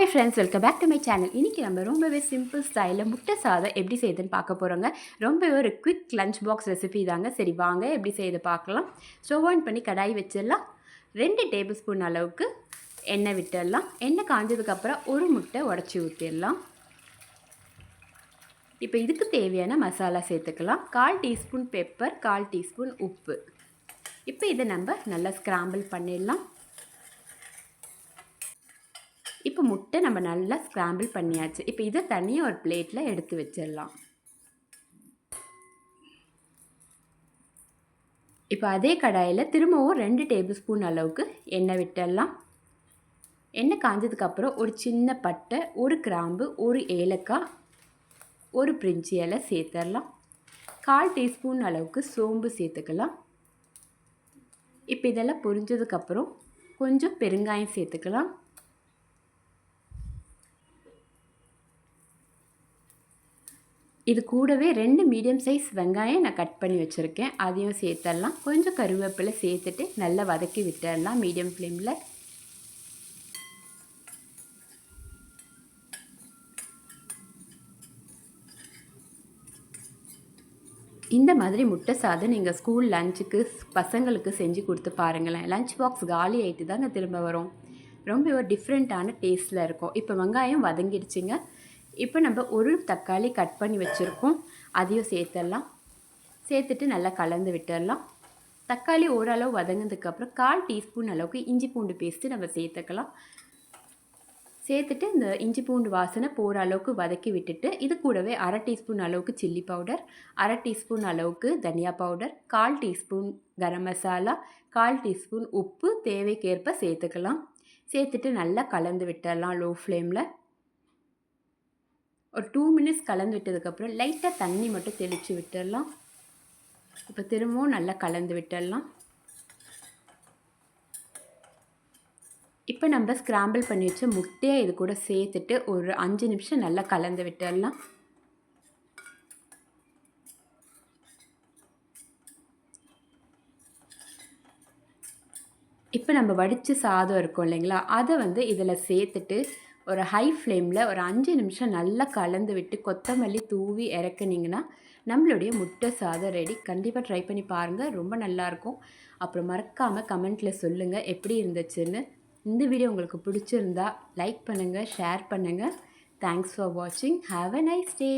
Hi friends, welcome back to my channel. இன்னைக்கு நம்ம ரொம்பவே சிம்பிள் ஸ்டைலில் முட்டை சாதம் எப்படி செய்யுதுன்னு பார்க்க போகிறோங்க. ரொம்பவே ஒரு குவிக் லஞ்ச் பாக்ஸ் ரெசிபி தாங்க. சரி வாங்க எப்படி செய்யுது பார்க்கலாம். ஸ்டவ் ஆன் பண்ணி கடாய் வச்சிடலாம். 2 டேபிள் ஸ்பூன் அளவுக்கு எண்ணெய் விட்டுடலாம். எண்ணெய் காஞ்சதுக்கப்புறம் ஒரு முட்டை உடச்சி ஊற்றிடலாம். இப்போ இதுக்கு தேவையான மசாலா சேர்த்துக்கலாம். 1/4 டீஸ்பூன் பெப்பர், 1/4 டீஸ்பூன் உப்பு. இப்போ இதை நம்ம நல்லா ஸ்க்ராம்பிள் பண்ணிடலாம். இப்போ முட்டை நம்ம நல்லா ஸ்க்ராம்பிள் பண்ணியாச்சு. இப்போ இதை தனியாக ஒரு பிளேட்டில் எடுத்து வச்சிடலாம். இப்போ அதே கடாயில் திரும்பவும் 2 டேபிள் ஸ்பூன் அளவுக்கு எண்ணெய் விட்டுடலாம். எண்ணெய் காஞ்சதுக்கப்புறம் ஒரு சின்ன பட்டை, ஒரு கிராம்பு, ஒரு ஏலக்காய், ஒரு பிரிஞ்சி இலை சேர்த்துடலாம். 1/4 டீஸ்பூன் அளவுக்கு சோம்பு சேர்த்துக்கலாம். இப்போ இதெல்லாம் பொரிஞ்சதுக்கப்புறம் கொஞ்சம் பெருங்காயம் சேர்த்துக்கலாம். இது கூடவே 2 மீடியம் சைஸ் வெங்காயம் நான் கட் பண்ணி வச்சுருக்கேன், அதையும் சேர்த்துடலாம். கொஞ்சம் கருவேப்பிலை சேர்த்துட்டு நல்லா வதக்கி விட்டுடலாம் மீடியம் ஃப்ளேமில். இந்த மாதிரி முட்டை சாதம் நீங்கள் ஸ்கூல் லஞ்சுக்கு பசங்களுக்கு செஞ்சு கொடுத்து பாருங்களேன். லஞ்ச் பாக்ஸ் காலி ஆகிட்டு தாங்க திரும்ப வரும். ரொம்ப ஒரு டிஃப்ரெண்ட்டான டேஸ்ட்டில் இருக்கும். இப்போ வெங்காயம் வதங்கிடுச்சிங்க. இப்போ நம்ம ஒரு தக்காளி கட் பண்ணி வச்சுருக்கோம், அதையும் சேர்த்துடலாம். சேர்த்துட்டு நல்லா கலந்து விட்டுடலாம். தக்காளி ஓரளவு வதங்கினதுக்கப்புறம் 1/4 டீஸ்பூன் அளவுக்கு இஞ்சி பூண்டு பேஸ்ட்டு நம்ம சேர்த்துக்கலாம். சேர்த்துட்டு இந்த இஞ்சி பூண்டு வாசனை போகிற அளவுக்கு வதக்கி விட்டுட்டு இது கூடவே 1/2 டீஸ்பூன் அளவுக்கு சில்லி பவுடர், 1/2 டீஸ்பூன் அளவுக்கு தனியா powder, 1/4 teaspoon garam masala, 1/4 teaspoon உப்பு தேவைக்கேற்ப சேர்த்துக்கலாம். சேர்த்துட்டு நல்லா கலந்து விட்டுடலாம் லோ ஃப்ளேமில். ஒரு 2 மினிட்ஸ் கலந்து விட்டதுக்கப்புறம் லைட்டாக தண்ணி மட்டும் தெளித்து விட்டுடலாம். இப்போ திரும்பவும் நல்லா கலந்து விட்டுடலாம். இப்போ நம்ம ஸ்க்ராம்பிள் பண்ணி வச்ச முட்டையை இது கூட சேர்த்துட்டு ஒரு 5 நிமிஷம் நல்லா கலந்து விட்டுடலாம். இப்போ நம்ம வடித்த சாதம் இருக்கும் இல்லைங்களா, அதை இதில் சேர்த்துட்டு ஒரு ஹை ஃப்ளேமில் ஒரு 5 நிமிஷம் நல்லா கலந்து விட்டு கொத்தமல்லி தூவி இறக்குனிங்கன்னா நம்மளுடைய முட்டை சாதம் ரெடி. கண்டிப்பாக ட்ரை பண்ணி பாருங்கள், ரொம்ப நல்லாயிருக்கும். அப்புறம் மறக்காமல் கமெண்ட்டில் சொல்லுங்கள் எப்படி இருந்துச்சுன்னு. இந்த வீடியோ உங்களுக்கு பிடிச்சிருந்தா லைக் பண்ணுங்கள், ஷேர் பண்ணுங்கள். தேங்க்ஸ் ஃபார் வாட்சிங். Have a nice day.